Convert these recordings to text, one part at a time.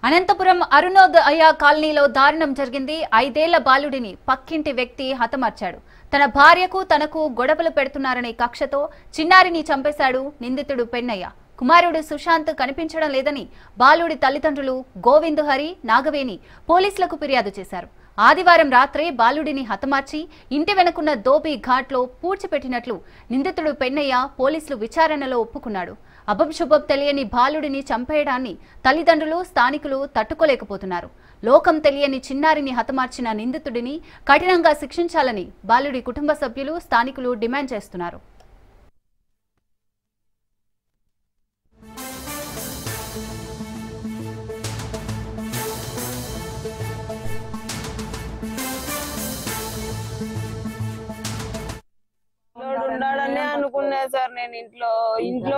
అనంతపురం అరుణోదయ కాలనీలో దారుణం జరిగింది. 5 ఏళ్ల బాలుడిని పక్కింటి వ్యక్తి హతమార్చాడు. తన భార్యకు తనకు గొడవలు పెడుతున్నారనే కక్షతో చిన్నారిని చంపేశాడు నిందితుడు పెన్నయ్య. కుమారుడు సుశాంత్ కనిపించడం లేదని బాలుడి తల్లిదండ్రులు గోవింద్ హరి, నాగవేణి పోలీసులకు ఫిర్యాదు చేశారు. ఆదివారం రాత్రే బాలుడిని హతమార్చి ఇంటి వెనుకున్న దోబి ఘాట్లో పూడ్చిపెట్టినట్లు నిందితుడు పెన్నయ్య పోలీసులు విచారణలో ఒప్పుకున్నాడు. అభంశుభం తెలియని బాలుడిని చంపేయడాన్ని తల్లిదండ్రులు, స్థానికులు తట్టుకోలేకపోతున్నారు. లోకం తెలియని చిన్నారిని హతమార్చిన నిందితుడిని కఠినంగా శిక్షించాలని బాలుడి కుటుంబ సభ్యులు, స్థానికులు డిమాండ్ చేస్తున్నారు. ఉండాడనే అనుకున్నా సార్. నేను ఇంట్లో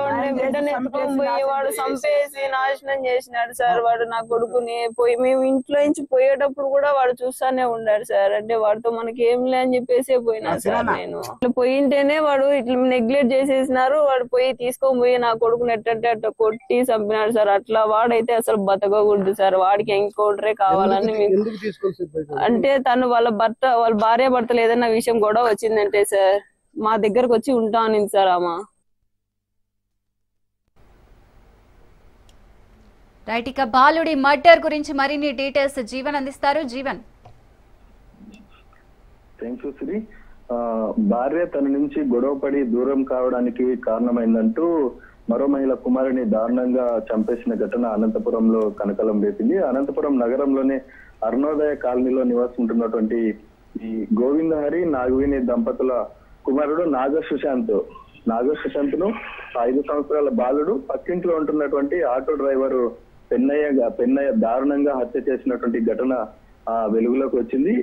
ఉండే బిడ్డను ఎత్తుకొని పోయి వాడు చంపేసి నాశనం చేసినాడు సార్. వాడు నా కొడుకుని మేము ఇంట్లో నుంచి పోయేటప్పుడు కూడా వాడు చూస్తానే ఉన్నాడు సార్. అంటే వాడితో మనకి ఏం లే అని చెప్పేసి పోయినా సార్. నేను పోయింటేనే వాడు ఇట్లా నెగ్లెక్ట్ చేసేసినారు. వాడు పోయి తీసుకొని పోయి నా కొడుకుని ఎట్టంటే అట్లా కొట్టి చంపినాడు సార్. అట్లా వాడైతే అసలు బతకకూడదు సార్. వాడికి ఇంకోటరే కావాలని అంటే తను వాళ్ళ భార్య భర్తలు ఏదైనా విషయం గొడవ వచ్చిందంటే సార్ మా దగ్గరకు వచ్చి ఉంటాను సార్. రైట్, ఇక బాలుడి మర్డర్ గురించి మరిన్ని డీటెయిల్స్ జీవన్ అందిస్తారు. జీవన్. Thank you Shri. భార్య తన నుంచి గొడవపడి దూరం కావడానికి కారణమైందంటూ మరో మహిళ కుమారుని దారుణంగా చంపేసిన ఘటన అనంతపురంలో కనకలం రేపింది. అనంతపురం నగరంలోనే అరుణోదయ కాలనీలో నివాసం ఉంటున్నటువంటి ఈ గోవింద్ హరి, నాగవేణి దంపతుల కుమారుడు నాగ సుశాంత్ ను 5 సంవత్సరాల బాలుడు పక్కింట్లో ఉంటున్నటువంటి ఆటో డ్రైవరు పెన్నయ్య దారుణంగా హత్య చేసినటువంటి ఘటన వెలుగులోకి వచ్చింది.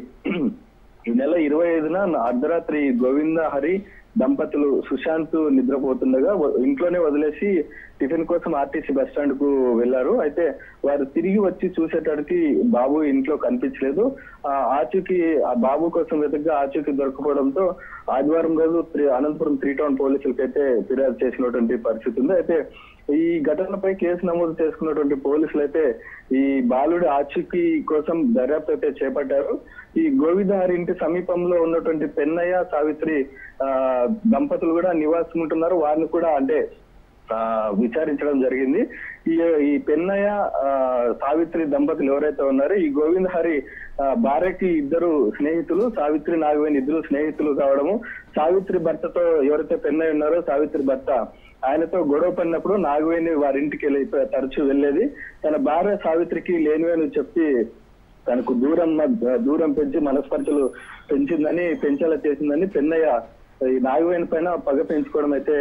ఈ నెల 25న అర్ధరాత్రి గోవింద హరి దంపతులు సుశాంత్ నిద్రపోతుండగా ఇంట్లోనే వదిలేసి టిఫిన్ కోసం ఆర్టీసీ బస్ స్టాండ్ కు వెళ్లారు. అయితే వారు తిరిగి వచ్చి చూసేటడికి బాబు ఇంట్లో కనిపించలేదు. ఆ బాబు కోసం వెతకగా ఆచూకీ దొరకపోవడంతో ఆదివారం రోజు అనంతపురం 3 టౌన్ పోలీసులకైతే ఫిర్యాదు చేసినటువంటి పరిస్థితి ఉంది. అయితే ఈ ఘటనపై కేసు నమోదు చేసుకున్నటువంటి పోలీసులు అయితే ఈ బాలుడి ఆచూకీ కోసం దర్యాప్తు అయితే చేపట్టారు. ఈ గోవిందహరి ఇంటి సమీపంలో ఉన్నటువంటి పెన్నయ్య, సావిత్రి దంపతులు కూడా నివాసం ఉంటున్నారు. వారిని కూడా అంటే విచారించడం జరిగింది. ఈ పెన్నయ్య, సావిత్రి దంపతులు ఎవరైతే ఉన్నారో ఈ గోవింద్ హరి భార్యకి 2 స్నేహితులు, సావిత్రి, నాగవేణి 2 స్నేహితులు కావడము, సావిత్రి భర్తతో ఎవరైతే పెన్నయ్య ఉన్నారో సావిత్రి భర్త ఆయనతో గొడవ పడినప్పుడు నాగవేణి వారింటికి తరచూ వెళ్ళేది. తన భార్య సావిత్రికి లేనివేను చెప్పి తనకు దూరం పెంచి మనస్పర్ధలు పెంచేలా చేసిందని పెన్నయ్య ఈ నాగవేణి పైన పగ పెంచుకోవడం అయితే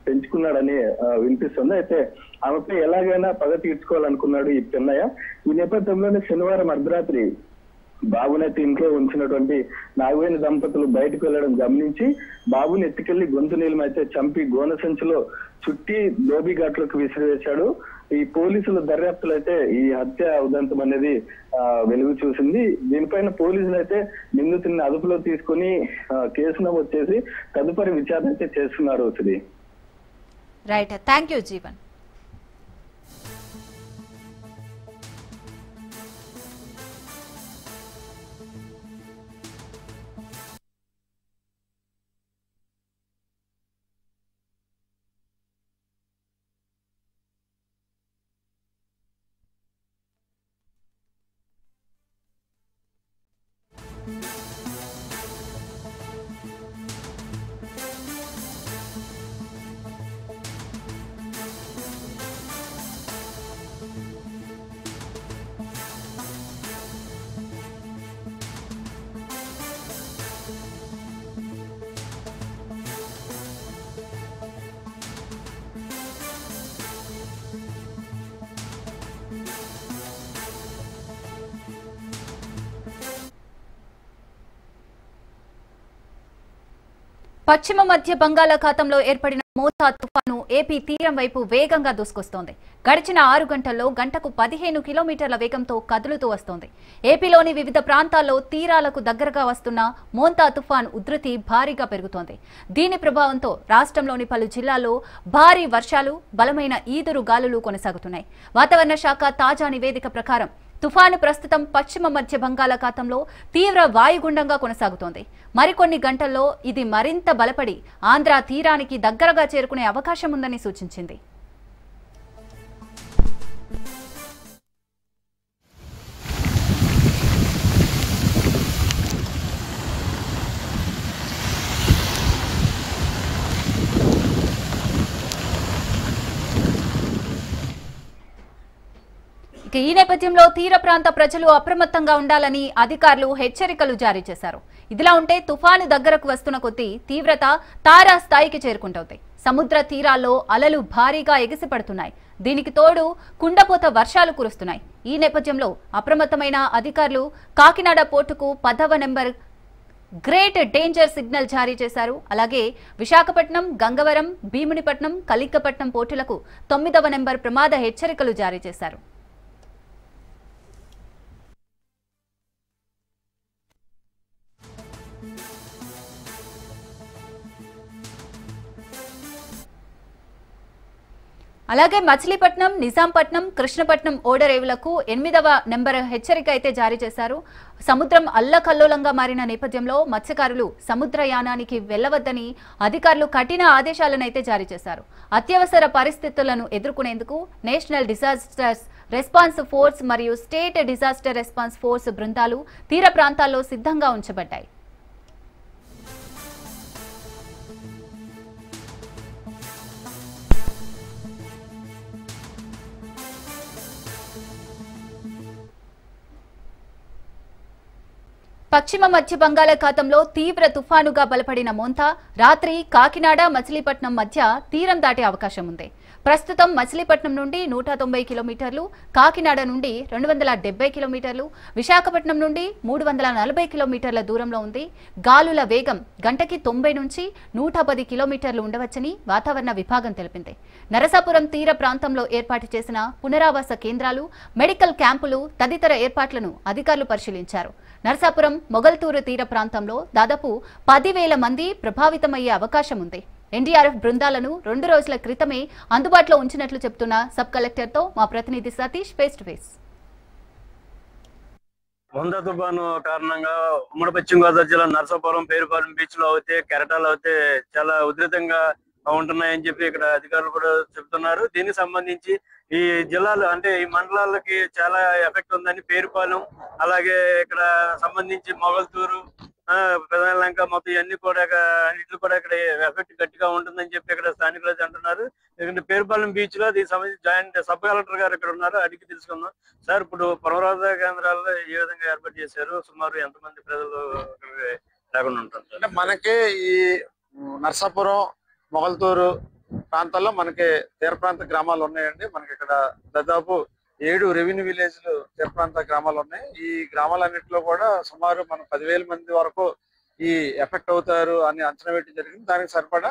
పెంచుకున్నాడని వినిపిస్తుంది. అయితే ఆమెపై ఎలాగైనా పగ తీర్చుకోవాలనుకున్నాడు ఈ పెన్నయ్య. ఈ నేపథ్యంలోనే శనివారం అర్ధరాత్రి బాబునైతే ఇంట్లో ఉంచినటువంటి నాగవేణి దంపతులు బయటకు వెళ్లడం గమనించి బాబుని ఎత్తుకెళ్లి గొంతు నీలం అయితే చంపి గోనె సంచిలో చుట్టి దోబి ఘాట్లకు విసిరివేశాడు. ఈ పోలీసుల దర్యాప్తులు అయితే ఈ హత్య ఉదంతం అనేది వెలుగు చూసింది. దీనిపైన పోలీసులు అయితే నిందితుడిని అదుపులో తీసుకుని కేసు నమోదు చేసి తదుపరి విచారణ అయితే చేస్తున్నారు. Right, thank you Jeevan. పశ్చిమ మధ్య బంగాళాఖాతంలో ఏర్పడిన తుఫాను ఏపీ తీరం వైపు వేగంగా దూసుకొస్తోంది. గడిచిన 6 గంటల్లో గంటకు 15 కిలోమీటర్ల వేగంతో కదులుతూ వస్తోంది. ఏపీలోని వివిధ ప్రాంతాల్లో తీరాలకు దగ్గరగా వస్తున్న మోంతా తుఫాను ఉధృతి భారీగా పెరుగుతోంది. దీని ప్రభావంతో రాష్ట్రంలోని పలు జిల్లాల్లో భారీ వర్షాలు, బలమైన ఈదురు గాలులు కొనసాగుతున్నాయి. వాతావరణ శాఖ తాజా నివేదిక ప్రకారం తుఫాను ప్రస్తుతం పశ్చిమ మధ్య బంగాళాఖాతంలో తీవ్ర వాయుగుండంగా కొనసాగుతోంది. మరికొన్ని గంటల్లో ఇది మరింత బలపడి ఆంధ్ర తీరానికి దగ్గరగా చేరుకునే అవకాశం ఉందని సూచించింది. ఈ నేపథ్యంలో తీర ప్రాంత ప్రజలు అప్రమత్తంగా ఉండాలని అధికారులు హెచ్చరికలు జారీ చేశారు. ఇదిలా ఉంటే తుఫాను దగ్గరకు వస్తున్న కొద్దీ తీవ్రత తారా స్థాయికి చేరుకుంటోంది. సముద్ర తీరాల్లో అలలు భారీగా ఎగిసిపడుతున్నాయి. దీనికి తోడు కుండపోత వర్షాలు కురుస్తున్నాయి. ఈ నేపథ్యంలో అప్రమత్తమైన అధికారులు కాకినాడ పోర్టుకు 10వ నెంబర్ గ్రేట్ డేంజర్ సిగ్నల్ జారీ చేశారు. అలాగే విశాఖపట్నం, గంగవరం, భీమునిపట్నం, కలిక్కపట్నం పోర్టులకు 9వ నెంబర్ ప్రమాద హెచ్చరికలు జారీ చేశారు. అలాగే మచిలీపట్నం, నిజాంపట్నం, కృష్ణపట్నం ఓడరేవులకు 8వ నెంబర్ హెచ్చరిక అయితే జారీ చేశారు. సముద్రం అల్లకల్లోలంగా మారిన నేపథ్యంలో మత్స్యకారులు సముద్రయానానికి వెళ్లవద్దని అధికారులు కఠిన ఆదేశాలను అయితే జారీ చేశారు. అత్యవసర పరిస్థితులను ఎదుర్కొనేందుకు నేషనల్ డిజాస్టర్స్ రెస్పాన్స్ ఫోర్స్ మరియు స్టేట్ డిజాస్టర్ రెస్పాన్స్ ఫోర్స్ బృందాలు తీర ప్రాంతాల్లో సిద్ధంగా ఉంచబడ్డాయి. పశ్చిమ మధ్య బంగాళాఖాతంలో తీవ్ర తుఫానుగా బలపడిన మోంతా రాత్రి కాకినాడ, మచిలీపట్నం మధ్య తీరం దాటే అవకాశం ఉంది. ప్రస్తుతం మచిలీపట్నం నుండి 190 కిలోమీటర్లు, కాకినాడ నుండి 270 కిలోమీటర్లు, విశాఖపట్నం నుండి 340 కిలోమీటర్ల దూరంలో ఉంది. గాలుల వేగం గంటకి 90 నుంచి 110 కిలోమీటర్లు ఉండవచ్చని వాతావరణ విభాగం తెలిపింది. నరసాపురం తీర ప్రాంతంలో ఏర్పాటు చేసిన పునరావాస కేంద్రాలు, మెడికల్ క్యాంపులు తదితర ఏర్పాట్లను అధికారులు పరిశీలించారు. నరసాపురం, మొగల్తూరు తీర ప్రాంతంలో దాదాపు 10,000 మంది ప్రభావితమయ్యే అవకాశం ఉంది. ఎన్డీఆర్ఎఫ్ బృందాలను 2 రోజుల క్రితమే అందుబాటులో ఉంచినట్లు చెబుతున్న సబ్ కలెక్టర్తో మా ప్రతినిధి Satish face to face. Montha తుఫాను కారణంగా ఉమ్మడి పశ్చిమ గోదావరి జిల్లా నరసాపురం, పేరుపాలెం బీచ్ లో అయితే, కెరటాలు అయితే చాలా ఉధృతంగా ఉంటున్నాయని చెప్పి ఇక్కడ అధికారులు కూడా చెప్తున్నారు. దీనికి సంబంధించి ఈ జిల్లాలు అంటే ఈ మండలాలకి చాలా ఎఫెక్ట్ ఉందని పేరుపాలెం, అలాగే ఇక్కడ సంబంధించి మొగల్తూరు, ప్రధానంగా మొత్తం ఇవన్నీ కూడా అన్నింటిలో కూడా ఇక్కడ ఎఫెక్ట్ గట్టిగా ఉంటుందని చెప్పి ఇక్కడ స్థానికులు అంటున్నారు. ఎందుకంటే పేరుపాలెం బీచ్ లో దీనికి సంబంధించి జాయింట్ సబ్ కలెక్టర్ గారు ఇక్కడ ఉన్నారు, అడిగి తెలుసుకుందాం. సార్, ఇప్పుడు పునరావాస కేంద్రాల్లో ఏ విధంగా ఏర్పాటు చేశారు? సుమారు ఎంతమంది ప్రజలు లేకుండా ఉంటారు? అంటే మనకి ఈ నరసాపురం, మొగల్తూరు ప్రాంతాల్లో మనకి తీర ప్రాంత గ్రామాలు ఉన్నాయండి. మనకి ఇక్కడ దాదాపు 7 రెవెన్యూ విలేజ్లు తీర ప్రాంత గ్రామాలు ఉన్నాయి. ఈ గ్రామాలన్నింటిలో కూడా సుమారు మనం 10,000 మంది వరకు ఈ ఎఫెక్ట్ అవుతారు అని అంచనా వేయడం జరిగింది. దానికి సరిపడా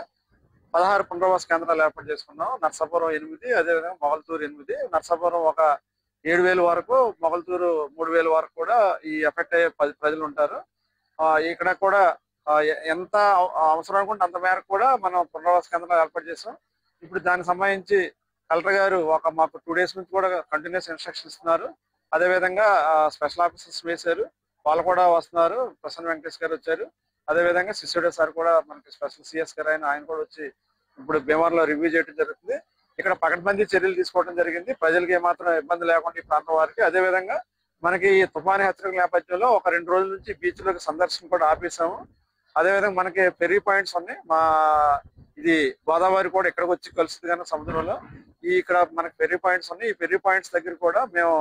16 పునరావాస కేంద్రాలు ఏర్పాటు చేసుకున్నాం. నరసాపురం 8, అదేవిధంగా మొగల్తూరు 8, నరసాపురం ఒక 7,000 వరకు, మొగల్తూరు 3,000 వరకు కూడా ఈ ఎఫెక్ట్ అయ్యే ప్రజలు ఉంటారు. ఇక్కడ కూడా ఎంత అవసరం అనుకుంటే అంత మేరకు కూడా మనం పునరావాస కేంద్రాలు ఏర్పాటు చేసాం. ఇప్పుడు దానికి సంబంధించి కలెక్టర్ గారు మాకు 2 days నుంచి కూడా కంటిన్యూస్ ఇన్స్ట్రక్షన్ ఇస్తున్నారు. అదేవిధంగా స్పెషల్ ఆఫీసర్స్ వేశారు, వాళ్ళు కూడా వస్తున్నారు. ప్రసన్న వెంకటేష్ గారు వచ్చారు, అదేవిధంగా సిసోడే సార్ కూడా మనకి స్పెషల్ సిఎస్ గారు ఆయన కూడా వచ్చి ఇప్పుడు భీమవరంలో రివ్యూ చేయడం జరుగుతుంది. ఇక్కడ పకడ్బందీ చర్యలు తీసుకోవడం జరిగింది, ప్రజలకు ఏమాత్రం ఇబ్బంది లేకుండా ఈ ప్రాంతం వారికి. అదేవిధంగా మనకి తుఫాను హెచ్చరికల నేపథ్యంలో ఒక 2 రోజుల నుంచి బీచ్ లోకి సందర్శన కూడా ఆపేసాము. అదేవిధంగా మనకి ఫెర్రీ పాయింట్స్ ఉన్నాయి. ఇది గోదావరి కూడా ఇక్కడికి వచ్చి కలుస్తుంది కానీ సముద్రంలో. ఇక్కడ మనకి ఫెర్రీ పాయింట్స్ ఉన్నాయి. ఈ ఫెర్రీ పాయింట్స్ దగ్గర కూడా మేము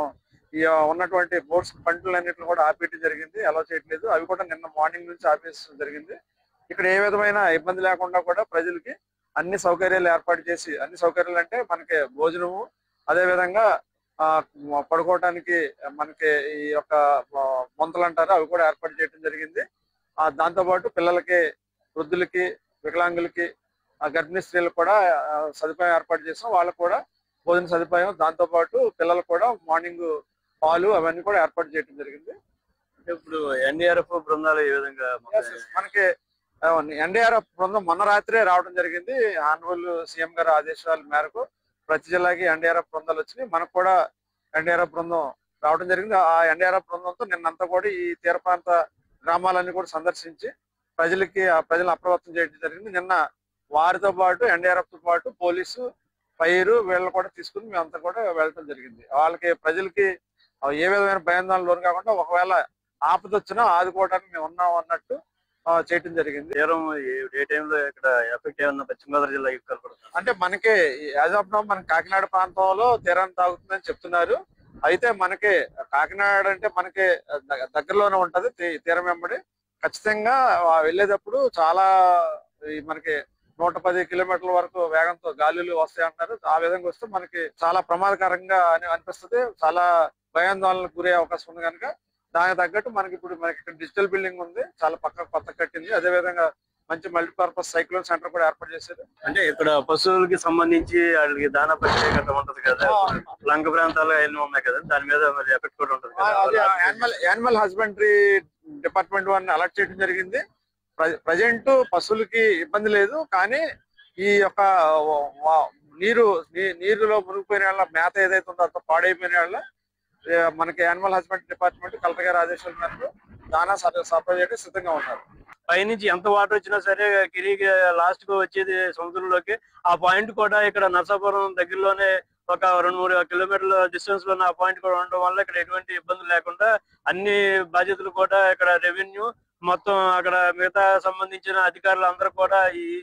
ఈ ఉన్నటువంటి బోట్స్ పంటలన్నింటిని కూడా ఆపేయడం జరిగింది, అలౌ చేయట్లేదు. అవి కూడా నిన్న మార్నింగ్ నుంచి ఆపేయడం జరిగింది. ఇక్కడ ఏ విధమైన ఇబ్బంది లేకుండా కూడా ప్రజలకి అన్ని సౌకర్యాలు ఏర్పాటు చేసి, అన్ని సౌకర్యాలు అంటే మనకి భోజనము, అదేవిధంగా పడుకోవడానికి మనకి ఈ యొక్క మొంతలు అంటారు, అవి కూడా ఏర్పాటు చేయడం జరిగింది. దాంతోపాటు పిల్లలకి, వృద్ధులకి, వికలాంగులకి, గర్భిణీ స్త్రీలకు కూడా సదుపాయం ఏర్పాటు చేసాం. వాళ్ళకు కూడా భోజన సదుపాయం, దాంతోపాటు పిల్లలకు కూడా మార్నింగ్ పాలు అవన్నీ కూడా ఏర్పాటు చేయడం జరిగింది. ఇప్పుడు ఎన్డీఆర్ఎఫ్ బృందాలు ఏ విధంగా మనకి ఎన్డీఆర్ఎఫ్ బృందం మొన్న రాత్రే రావడం జరిగింది. ఆనరబుల్ సీఎం గారి ఆదేశాల మేరకు ప్రతి జిల్లాకి ఎన్డీఆర్ఎఫ్ బృందాలు వచ్చినాయి. మనకు కూడా ఎన్డీఆర్ఎఫ్ బృందం రావడం జరిగింది. ఆ ఎన్డీఆర్ఎఫ్ బృందంతో నిన్నంతా కూడా ఈ తీర ప్రాంత గ్రామాలన్నీ కూడా సందర్శించి ప్రజలను అప్రమత్తం చేయడం జరిగింది. నిన్న వారితో పాటు ఎన్డీఆర్ఎఫ్ తో పాటు పోలీసు, ఫైర్ వీళ్ళని కూడా తీసుకుని మేమంతా కూడా వెళ్ళడం జరిగింది. వాళ్ళకి ప్రజలకి ఏ విధమైన భయాందోళన లోను కాకుండా ఒకవేళ ఆపద వచ్చినా ఆదుకోవడానికి మేము ఉన్నాం అన్నట్టు చేయడం జరిగింది. ఏ టైంలో ఇక్కడ ఎఫెక్ట్ ఏమన్నా పశ్చిమ గోదావరి జిల్లా అంటే మనకి యాజ్ ఆఫ్ నౌ మన కాకినాడ ప్రాంతంలో తీరాన్ని తాగుతుందని చెప్తున్నారు. అయితే మనకి కాకినాడ అంటే మనకి దగ్గరలోనే ఉంటది తీరం వెంబడి. ఖచ్చితంగా వెళ్ళేటప్పుడు చాలా మనకి 110 కిలోమీటర్ల వరకు వేగంతో గాలులు వస్తాయి అంటారు. ఆ విధంగా వస్తే మనకి చాలా ప్రమాదకరంగా అనిపిస్తుంది. చాలా భయాందోళనకు గురే అవకాశం ఉంది కనుక దానికి తగ్గట్టు మనకి ఇక్కడ డిజిటల్ బిల్డింగ్ ఉంది, చాలా కొత్త కట్టింది. అదే విధంగా మంచి మల్టీపర్పస్ సైక్లోన్ సెంటర్ కూడా ఏర్పాటు చేశారు. అంటే ఇక్కడ పశువులకి సంబంధించి వాళ్ళకి దానా ప్రత్యేకత ఉంటది కదా, లంక ప్రాంతాలు ఎన్ని ఉన్నాయి కదా, దాని మీద మరి ఎఫెక్ట్ కూడా ఉంటది కదా. యానిమల్ హస్బెండరీ డిపార్ట్మెంట్ వారిని అలర్ట్ చేయడం జరిగింది. ప్రజెంట్ పశువులకి ఇబ్బంది లేదు, కానీ ఈ యొక్క నీరులో మునిగిపోయిన వాళ్ళ మేత ఏదైతే ఉందో అంత పాడైపోయిన వాళ్ళ మనకి యానిమల్ హస్బెండరీ డిపార్ట్మెంట్ కలెక్టర్ గారి ఆదేశాల మేరకు దానా సరఫరా చేయడానికి సిద్ధంగా ఉన్నారు. పైనుంచి ఎంత వాటర్ వచ్చినా సరే కిరీకి లాస్ట్ కు వచ్చేది సముద్రంలోకి. ఆ పాయింట్ కూడా ఇక్కడ నర్సాపురం దగ్గరలోనే ఒక 2-3 కిలోమీటర్ల డిస్టెన్స్ లో ఆ పాయింట్ కూడా ఉండడం వల్ల ఇక్కడ ఎటువంటి ఇబ్బందులు లేకుండా అన్ని బాధ్యతలు కూడా ఇక్కడ రెవెన్యూ మొత్తం అక్కడ మిగతా సంబంధించిన అధికారులు అందరూ కూడా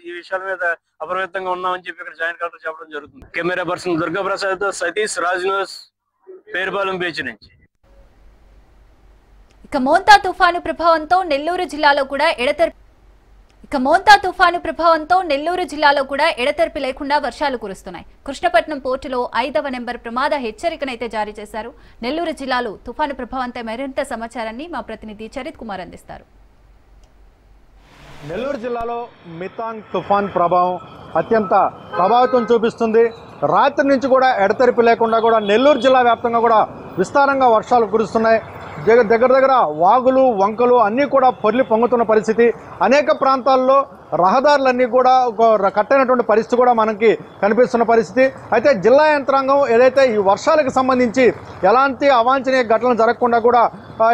ఈ విషయాల మీద అప్రమత్తంగా ఉన్నామని చెప్పి ఇక్కడ జాయింట్ కలెక్టర్ చెప్పడం జరుగుతుంది. కెమెరా పర్సన్ దుర్గా ప్రసాద్ తో సతీష్, రాజ్ న్యూస్, పేరుపాలెం బీచ్ నుంచి. ఇక మోంతా తుఫాను ప్రభావంతో నెల్లూరు జిల్లాలో కూడా ఎడతెరిపి లేకుండా వర్షాలు కురుస్తున్నాయి. కృష్ణపట్నం పోర్టులో 5వ నెంబర్ ప్రమాద హెచ్చరికనైతే జారీ చేశారు. నెల్లూరు జిల్లాలో తుఫాను ప్రభావంతో మరింత సమాచారాన్ని మా ప్రతినిధి చరిత్ కుమార్ అందిస్తారు. నెల్లూరు జిల్లాలో మితాంగ్ తుఫాన్ ప్రభావం అత్యంత ప్రభావితం చూపిస్తుంది. రాత్రి నుంచి కూడా ఎడతెరిపి లేకుండా కూడా నెల్లూరు జిల్లా వ్యాప్తంగా కూడా విస్తారంగా వర్షాలు కురుస్తున్నాయి. దగ్గర వాగులు, వంకలు అన్నీ కూడా పొర్లి పొంగుతున్న పరిస్థితి. అనేక ప్రాంతాల్లో రహదారులన్నీ కూడా కట్టైనటువంటి పరిస్థితి కూడా మనకి కనిపిస్తున్న పరిస్థితి. అయితే జిల్లా యంత్రాంగం ఏదైతే ఈ వర్షాలకు సంబంధించి ఎలాంటి అవాంఛనీయ ఘటనలు జరగకుండా కూడా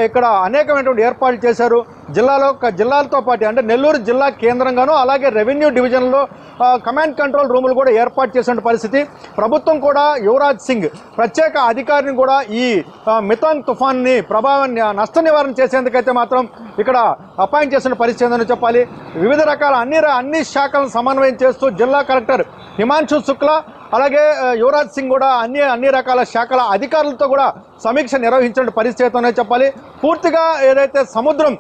ఇక్కడ అనేకమైనటువంటి ఏర్పాట్లు చేశారు. జిల్లాలతో పాటు అంటే నెల్లూరు జిల్లా కేంద్రంగాను అలాగే రెవెన్యూ డివిజన్లో కమాండ్ కంట్రోల్ రూములు కూడా ఏర్పాటు చేసిన పరిస్థితి. ప్రభుత్వం కూడా యువరాజ్ సింగ్ ప్రత్యేక అధికారిని కూడా ఈ మితాంగ్ తుఫాన్ని ప్రభావాన్ని నష్ట నివారణ చేసేందుకైతే మాత్రం ఇక్కడ అపాయింట్ చేసిన పరిస్థితి ఉందని చెప్పాలి. వివిధ రకాల అన్ని శాఖలను సమన్వయం చేస్తూ జిల్లా కలెక్టర్ హిమాంశు శుక్లా అలాగే యువరాజ్ సింగ్ కూడా అన్ని రకాల శాఖల అధికారులతో కూడా సమీక్ష నిర్వహించిన పరిస్థితితోనే చెప్పాలి. పూర్తిగా ఏదైతే సముద్రం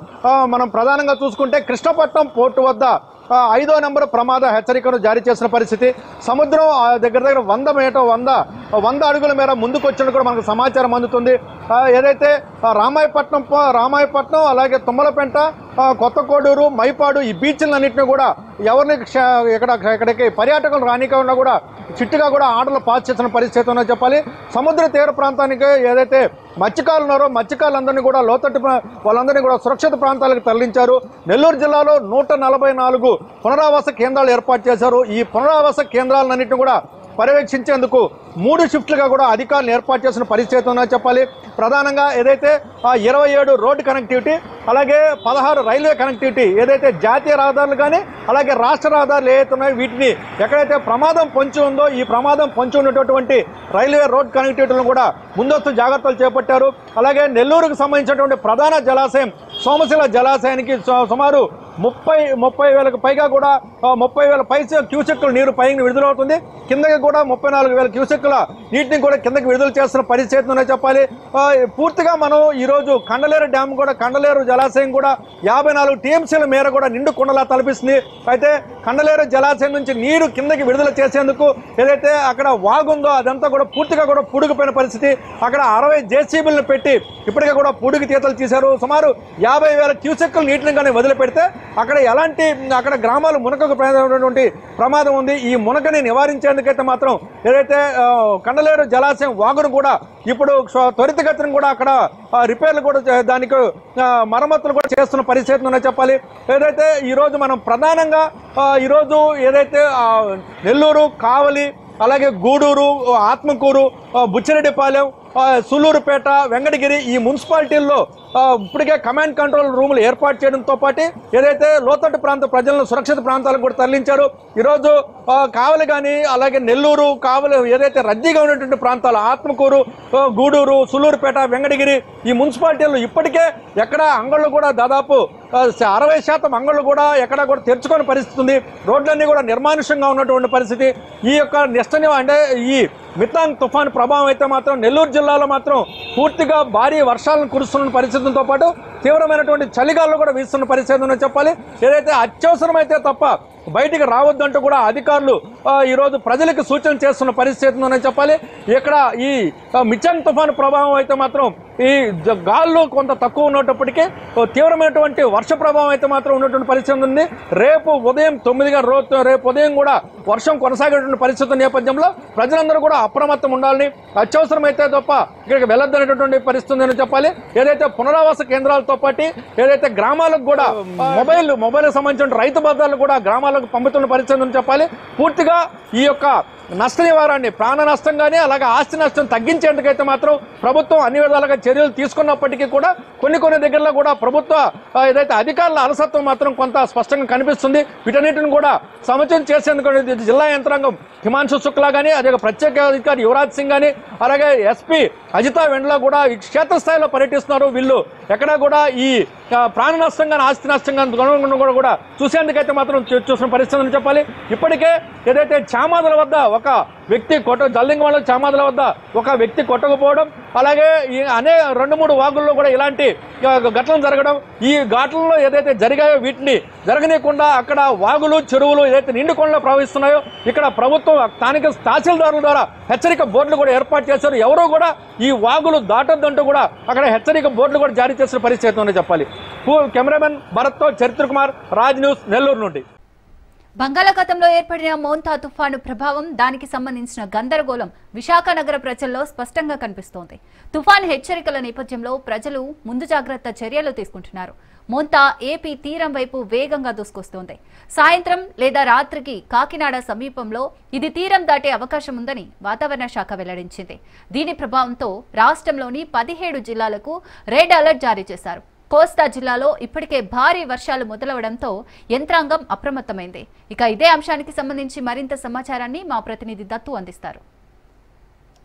మనం ప్రధానంగా చూసుకుంటే కృష్ణపట్నం పోర్టు వద్ద 5వ నెంబర్ ప్రమాద హెచ్చరికను జారీ చేసిన పరిస్థితి. సముద్రం దగ్గర 100 అడుగుల మేర ముందుకు వచ్చినట్టు కూడా మనకు సమాచారం అందుతుంది. ఏదైతే రామాయపట్నం అలాగే తుమ్మలపెంట, కొత్త కోడూరు, మైపాడు ఈ బీచ్లన్నింటినీ కూడా ఎవరిని ఇక్కడికి పర్యాటకులు రానికుండా కూడా చిట్టుగా కూడా ఆర్డర్లు పాస్ చేసిన పరిస్థితి ఉందని చెప్పాలి. సముద్ర తీర ప్రాంతానికి ఏదైతే మత్స్యకారులు ఉన్నారో మత్స్యకారులందరినీ కూడా వాళ్ళందరినీ కూడా సురక్షిత ప్రాంతాలకు తరలించారు. నెల్లూరు జిల్లాలో 144 పునరావాస కేంద్రాలు ఏర్పాటు చేశారు. ఈ పునరావాస కేంద్రాలన్నింటినీ కూడా పర్యవేక్షించేందుకు 3 షిఫ్ట్లుగా కూడా అధికారులు ఏర్పాటు చేసిన పరిస్థితి ఉందని చెప్పాలి. ప్రధానంగా ఏదైతే 27 రోడ్డు కనెక్టివిటీ అలాగే 16 రైల్వే కనెక్టివిటీ ఏదైతే జాతీయ రహదారులు కానీ అలాగే రాష్ట్ర రహదారులు ఏవైతే ఉన్నాయో వీటిని ఎక్కడైతే ప్రమాదం పొంచి ఉందో ఈ ప్రమాదం పొంచి ఉన్నటువంటి రైల్వే రోడ్ కనెక్టివిటీలను కూడా ముందస్తు జాగ్రత్తలు చేపట్టారు. అలాగే నెల్లూరుకు సంబంధించినటువంటి ప్రధాన జలాశయం సోమశిల జలాశయానికి సుమారు 30,000కు పైగా కూడా 30,000 క్యూసెక్కుల నీరు పైకి విడుదలవుతుంది. కిందకి కూడా 34,000 క్యూసెక్కుల నీటిని కూడా కిందకి విడుదల చేస్తున్న పరిస్థితి చెప్పాలి. పూర్తిగా మనం ఈరోజు కండలేరు డ్యామ్ కూడా కండలేరు జలాశయం కూడా 54 టీఎంసీల మేర కూడా నిండు కుండలా తలపిస్తుంది. అయితే కండలేరు జలాశయం నుంచి నీరు కిందకి విడుదల చేసేందుకు ఏదైతే అక్కడ వాగుందో అదంతా కూడా పూర్తిగా కూడా పూడుకుపోయిన పరిస్థితి. అక్కడ 60 జేసీబీలను పెట్టి ఇప్పటికే కూడా పూడికి తీతలు తీశారు. సుమారు 50,000 క్యూసెక్కుల నీటిని కానీ వదిలిపెడితే అక్కడ ఎలాంటి అక్కడ గ్రామాలు మునకకు ప్రమాదం ఉంది. ఈ మునకని నివారించేందుకైతే మాత్రం ఏదైతే కండలేరు జలాశయం వాగును కూడా ఇప్పుడు త్వరితగతిన కూడా అక్కడ రిపేర్లు కూడా దానికి మరమ్మతులు కూడా చేస్తున్న పరిస్థితి ఉందని చెప్పాలి. ఏదైతే ఈరోజు మనం ప్రధానంగా ఈరోజు ఏదైతే నెల్లూరు, కావలి, అలాగే గూడూరు, ఆత్మకూరు, బుచ్చిరెడ్డిపాలెం, సులూరుపేట, వెంకటగిరి ఈ మున్సిపాలిటీల్లో ఇప్పటికే కమాండ్ కంట్రోల్ రూములు ఏర్పాటు చేయడంతో పాటు ఏదైతే లోతట్టు ప్రాంత ప్రజలను సురక్షిత ప్రాంతాలకు కూడా తరలించారు. ఈరోజు కావలి కానీ అలాగే నెల్లూరు, కావలి ఏదైతే రద్దీగా ఉన్నటువంటి ప్రాంతాలు ఆత్మకూరు, గూడూరు, సులూరుపేట, వెంకటగిరి ఈ మున్సిపాలిటీల్లో ఇప్పటికే ఎక్కడ అంగళ్ళు కూడా దాదాపు 60% అంగళ్ళు కూడా ఎక్కడ కూడా తెరుచుకునే పరిస్థితి ఉంది. రోడ్లన్నీ కూడా నిర్మానుష్యంగా ఉన్నటువంటి పరిస్థితి. ఈ యొక్క అంటే ఈ మితాంగ్ తుఫాను ప్రభావం అయితే మాత్రం నెల్లూరు జిల్లాలో మాత్రం పూర్తిగా భారీ వర్షాలను కురుస్తున్న పరిస్థితులతో పాటు తీవ్రమైనటువంటి చలిగాలు కూడా వీస్తున్న పరిస్థితి ఉందని చెప్పాలి. ఏదైతే అత్యవసరమైతే తప్ప బయటికి రావద్దంటూ కూడా అధికారులు ఈరోజు ప్రజలకు సూచన చేస్తున్న పరిస్థితి ఉందని చెప్పాలి. ఇక్కడ ఈ మితాంగ్ తుఫాను ప్రభావం అయితే మాత్రం ఈ గాల్లో కొంత తక్కువ ఉన్నప్పటికీ తీవ్రమైనటువంటి వర్ష ప్రభావం అయితే మాత్రం ఉన్నటువంటి పరిస్థితి ఉంది. రేపు ఉదయం 9 రేపు ఉదయం కూడా వర్షం కొనసాగేటువంటి పరిస్థితి నేపథ్యంలో ప్రజలందరూ కూడా అప్రమత్తం ఉండాలని, అత్యవసరమైతే తప్ప ఇక్కడికి వెళ్ళొద్దనేటువంటి పరిస్థితి ఉందని చెప్పాలి. ఏదైతే పునరావాస కేంద్రాలతో పాటు ఏదైతే గ్రామాలకు కూడా మొబైల్కి సంబంధించిన రైతు బజార్లు కూడా గ్రామాలకు పంపుతున్న పరిస్థితి ఉందని చెప్పాలి. పూర్తిగా ఈ యొక్క నష్ట నివారణని, ప్రాణ నష్టం కానీ అలాగే ఆస్తి నష్టం తగ్గించేందుకైతే మాత్రం ప్రభుత్వం అన్ని విధాలుగా చర్యలు తీసుకున్నప్పటికీ కూడా కొన్ని దగ్గరలో కూడా ప్రభుత్వ ఏదైతే అధికారుల అలసత్వం మాత్రం కొంత స్పష్టంగా కనిపిస్తుంది. వీటన్నిటిని కూడా సమతుల్యం చేసేందుకు జిల్లా యంత్రాంగం హిమాంశు శుక్లా కానీ అదే ప్రత్యేక అధికారి యువరాజ్ సింగ్ కానీ అలాగే ఎస్పీ అజితా వెండ్లా కూడా ఈ క్షేత్రస్థాయిలో పర్యటిస్తున్నారు. వీళ్ళు ఎక్కడా కూడా ఈ ప్రాణ నష్టం కానీ ఆస్తి నష్టం కానీ కూడా చూసేందుకైతే మాత్రం చూసిన పరిస్థితి అని చెప్పాలి. ఇప్పటికే ఏదైతే చామాదుల వద్ద ఒక వ్యక్తి జల్లింగంలో చామాదుల వద్ద ఒక వ్యక్తి కొట్టకపోవడం, అలాగే అనే 2-3 వాగుల్లో కూడా ఇలాంటి ఘటనలు జరగడం, ఈ ఘటనలో ఏదైతే జరిగాయో వీటిని జరగనీయకుండా అక్కడ వాగులు, చెరువులు ఏదైతే నిండుకొండలో ప్రవహిస్తున్నాయో ఇక్కడ ప్రభుత్వం స్థానిక తహసీల్దారుల ద్వారా హెచ్చరిక బోర్డులు కూడా ఏర్పాటు చేశారు. ఎవరో కూడా ఈ వాగులు దాటొద్దంటూ కూడా అక్కడ హెచ్చరిక బోర్డులు కూడా జారీ చేసిన పరిస్థితి ఉందని చెప్పాలి. కెమెరామెన్ భరత్తో చరిత్ర కుమార్, రాజ్ న్యూస్, నెల్లూరు నుండి. బంగాళాఖాతంలో ఏర్పడిన మోంతా తుఫాను ప్రభావం, దానికి సంబంధించిన గందరగోళం విశాఖ నగర ప్రజల్లో స్పష్టంగా కనిపిస్తోంది. తుఫాను హెచ్చరికల నేపథ్యంలో ప్రజలు ముందు జాగ్రత్త చర్యలు తీసుకుంటున్నారు. మోంతా ఏపీ తీరం వైపు వేగంగా దూసుకొస్తోంది. సాయంత్రం లేదా రాత్రికి కాకినాడ సమీపంలో ఇది తీరం దాటే అవకాశం ఉందని వాతావరణ శాఖ వెల్లడించింది. దీని ప్రభావంతో రాష్ట్రంలోని 17 జిల్లాలకు రెడ్ అలర్ట్ జారీ చేశారు. కోస్తా జిల్లాలో ఇప్పటికే భారీ వర్షాలు మొదలవడంతో యంత్రాంగం అప్రమత్తమైంది. ఇక ఇదే అంశానికి సంబంధించి మరింత సమాచారాన్ని మా ప్రతినిధి దత్తు అందిస్తారు.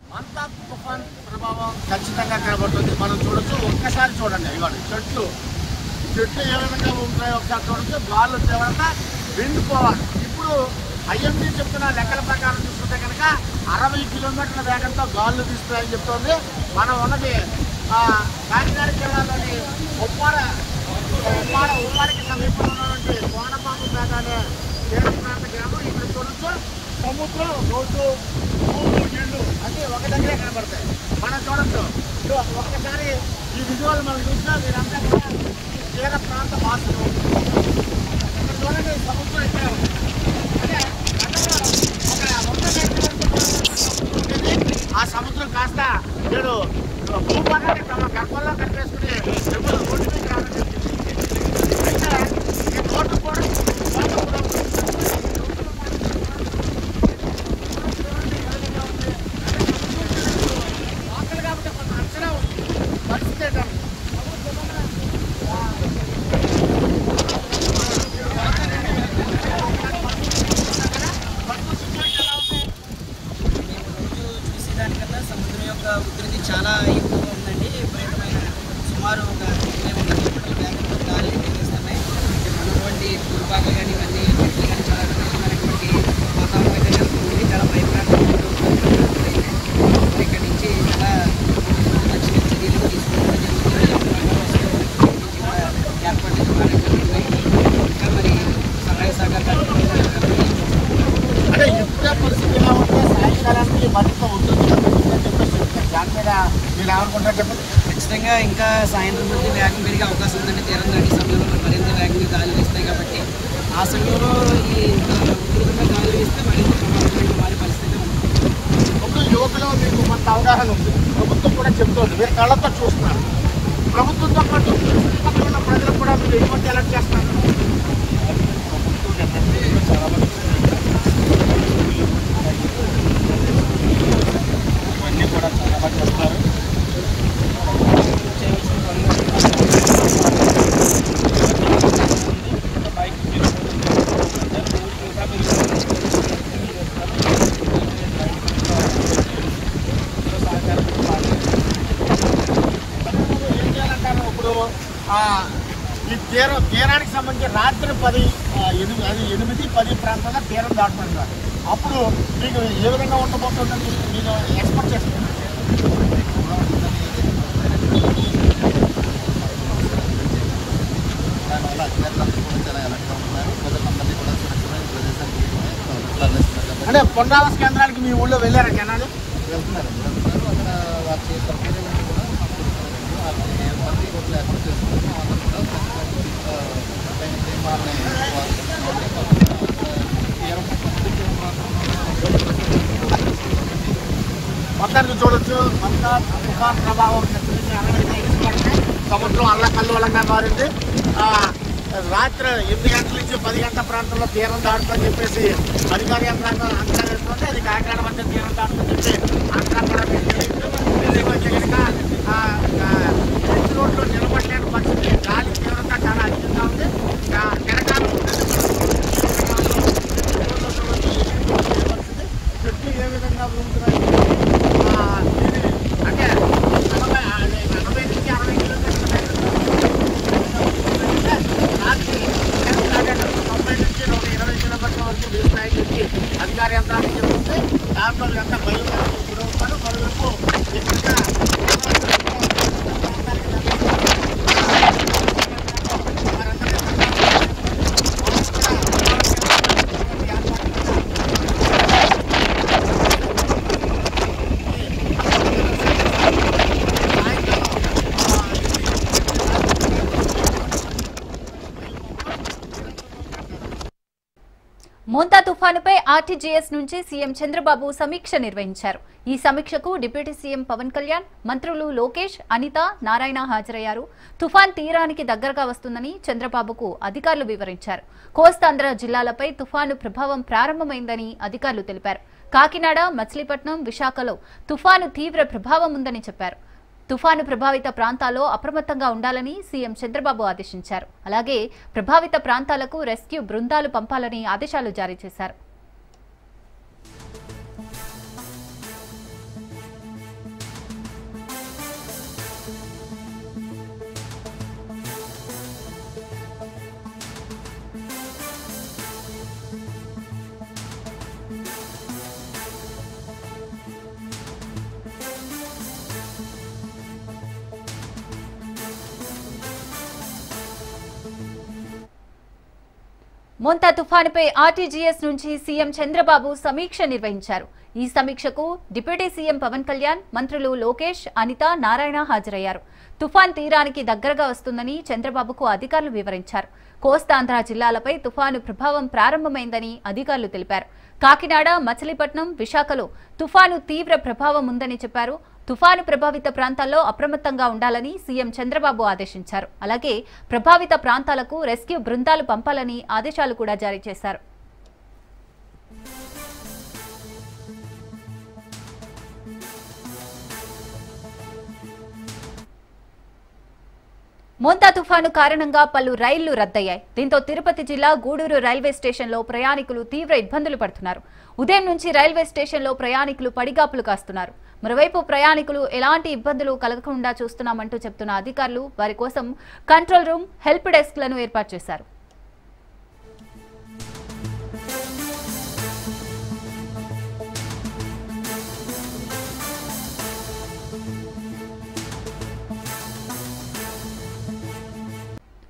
మోంతా తుఫాన్ ప్రభావం ఖచ్చితంగా కనబడుతుంది. మనం చూడొచ్చు, ఒక్కసారి చూడండి, ఇవ్వండి చెట్లు ఏ విధంగా ఉంటాయో ఒకసారి చూడొచ్చు. గాలు తీవ్రత విండిపోవాలి. ఇప్పుడు ఐఎండీ చెప్తున్న లెక్కల ప్రకారం చూసుకుంటే కనుక 60 కిలోమీటర్ల వేగంతో గాలు తీస్తున్నాయని చెప్తోంది. మనం ఉన్నది కాకినాడ జిల్లాలోని ఉప్పాడకి సమీపంలో ఉన్నటువంటి కోనపాముపేట అనే తీర ప్రాంత గ్రామం. ఇక్కడ చూడొచ్చు, సముద్రం, రోడ్డు, ఇళ్ళు అన్నీ ఒక దగ్గరే కనబడతాయి. మనం చూడొచ్చు. ఒక్కసారి ఈ విజువల్ మనం చూసినా మీరంతా కూడా తీర ప్రాంత వాసులు. ఇక్కడ చూడండి, సముద్రం ఇక్కడే ఉంది. అంటే ఆ సముద్రం కాస్త నేడు భూభాగాన్ని తమ గర్భంలో కనిపేసుకుని రోడ్డు మీద రావడం జరిగింది. అయితే ఈ రోడ్డు కూడా వాకలు కాబట్టి కొంత అంచనా పరిస్థితి ఏంటంటే చూసేదానికన్నా సముద్రం యొక్క ఉధృతి చాలా ఎక్కువగా ఉందండి. విపరీతమైన సుమారు ఒక 20 కిలోమీటర్ల వేగంతో గాలి వీస్తున్నాయి. మనటువంటి భూభాగాలు కానీ ఇవన్నీ చెట్లు కానీ చాలా విపరీతమైనటువంటి వాతావరణం అయితే నెలకొంది. చాలా భయప్రాంతంలో ఇక్కడి నుంచి చాలా నచ్చిన చర్యలు తీసుకోవడం జరుగుతుంది. ఏర్పాట్లు జరుగుతున్నాయి. ఇంకా మరి సహాయ సహకారాలు అంటే ఇప్పుడే పరిస్థితి ఎలా ఉంటే సాయంకాలానికి మరింత ఉధృతిగా పెరుగుతుందని చెప్పేసి దాని మీద మీరు ఏమనుకుంటారు చెప్పండి. ఖచ్చితంగా ఇంకా సాయంత్రం మధ్య వేగం పెరిగే అవకాశం ఉందండి. తీరం దాటి సమయంలో మరింత వేగంగా గాలి వేస్తాయి కాబట్టి ఆ సమయంలో ఈ ఉధృతంగా గాలి వేస్తే మరింత ప్రమాదకరంగా మారే పరిస్థితి ఉంది. ఒక యువకులు మీకు కొంత అవగాహన ఉంది, ప్రభుత్వం కూడా చెప్తోంది, మీరు కళ్ళతో చూస్తున్నారు. ప్రభుత్వంతో పాటు చుట్టుపక్కల ఉన్న ప్రజలకు కూడా మీరు ఎటువంటి అలర్ట్ చేస్తున్నారు? ఇవన్నీ కూడా చాలా మంది వస్తున్నారు. ఈ తీరానికి సంబంధించి రాత్రి 8-10 ప్రాంతంలో తీరం దాటుతున్నారు. అప్పుడు మీకు ఏ విధంగా ఉండబోతుందని మీరు ఎక్స్పెక్ట్ చేస్తున్నారు? అంటే పునరావాస కేంద్రానికి మీ ఊళ్ళో వెళ్ళారా జనాలు? వెళ్తున్నారు. మొత్తానికి చూడొచ్చు, అంతా తుఫాన్ ప్రభావం సముద్రం అల్లకల్లోలంగా మారింది. రాత్రి 8 గంటల నుంచి 10 గంటల ప్రాంతంలో తీరం దాటుతుందని చెప్పేసి అధికార యంత్రాంగం అంచనా వేస్తుంది. అది కాకినాడ మధ్య తీరం దాటుతుందని చెప్పి అంచనా కూడా బెంచ్ రోడ్లో నిలబడలేని పరిస్థితి. గాలి తీవ్రత చాలా అధికంగా ఉంది. కెరటాలు చెట్లు ఏ విధంగా ఊగుతున్నాయి అంటే 80 నుంచి 60 కిలోమీటర్ల రాత్రి 90 నుంచి 120 కిలోమీటర్ల వరకు వీస్తాయని చెప్పి అధికార యంత్రాంగం చెప్తుంది. దాంట్లో ఎంత భయం గురవుతారు. మరోవైపు ఎక్కువగా మోంతా తుఫానుపై ఆర్టీజీఎస్ నుంచి సీఎం చంద్రబాబు సమీక్ష నిర్వహించారు. ఈ సమీక్షకు డిప్యూటీ సీఎం పవన్ కళ్యాణ్, మంత్రులు లోకేష్, అనిత, నారాయణ హాజరయ్యారు. తుఫాన్ తీరానికి దగ్గరగా వస్తుందని చంద్రబాబుకు అధికారులు వివరించారు. కోస్తాంధ్ర జిల్లాలపై తుఫాను ప్రభావం ప్రారంభమైందని అధికారులు తెలిపారు. కాకినాడ, మచిలీపట్నం, విశాఖలో తుఫాను తీవ్ర ప్రభావం ఉందని చెప్పారు. తుఫాను ప్రభావిత ప్రాంతాల్లో అప్రమత్తంగా ఉండాలని సీఎం చంద్రబాబు ఆదేశించారు. అలాగే ప్రభావిత ప్రాంతాలకు రెస్క్యూ బృందాలు పంపాలని ఆదేశాలు జారీ చేశారు. మోంతా తుఫానుపై ఆర్టీజీఎస్ నుంచి సీఎం చంద్రబాబు సమీక్ష నిర్వహించారు. ఈ సమీక్షకు డిప్యూటీ సీఎం పవన్ కళ్యాణ్, మంత్రులు లోకేష్, అనిత, నారాయణ హాజరయ్యారు. తుఫాన్ తీరానికి దగ్గరగా వస్తుందని చంద్రబాబుకు అధికారులు వివరించారు. కోస్తాంధ్ర జిల్లాలపై తుఫాను ప్రభావం ప్రారంభమైందని అధికారులు తెలిపారు. కాకినాడ, మచిలీపట్నం, విశాఖలో తుఫాను తీవ్ర ప్రభావం ఉందని చెప్పారు. తుఫాను ప్రభావిత ప్రాంతాల్లో అప్రమత్తంగా ఉండాలని సీఎం చంద్రబాబు ఆదేశించారు. అలాగే ప్రభావిత ప్రాంతాలకు రెస్క్యూ బృందాలు పంపాలని ఆదేశాలు కూడా జారీ చేశారు. మోంతా తుఫాను కారణంగా పలు రైళ్లు రద్దయ్యాయి. దీంతో తిరుపతి జిల్లా గూడూరు రైల్వే స్టేషన్లో ప్రయాణికులు తీవ్ర ఇబ్బందులు పడుతున్నారు. ఉదయం నుంచి రైల్వే స్టేషన్లో ప్రయాణికులు పడిగాపులు కాస్తున్నారు. మరోవైపు ప్రయాణికులు ఎలాంటి ఇబ్బందులు కలగకుండా చూస్తున్నామంటూ చెప్తున్న అధికారులు వారి కోసం కంట్రోల్ రూమ్, హెల్ప్ డెస్క్లను ఏర్పాటు చేశారు.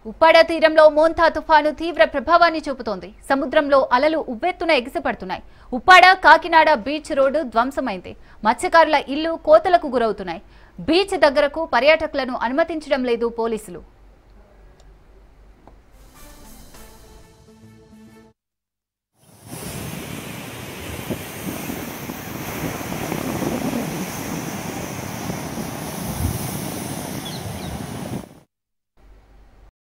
ఉప్పాడ తీరంలో మోంతా తుఫాను తీవ్ర ప్రభావాన్ని చూపుతోంది. సముద్రంలో అలలు ఉవ్వెత్తున ఎగిసిపడుతున్నాయి. ఉప్పాడ, కాకినాడ బీచ్ రోడ్డు ధ్వంసమైంది. మత్స్యకారుల ఇళ్లు కోతలకు గురవుతున్నాయి. బీచ్ దగ్గరకు పర్యాటకులను అనుమతించడం లేదు పోలీసులు.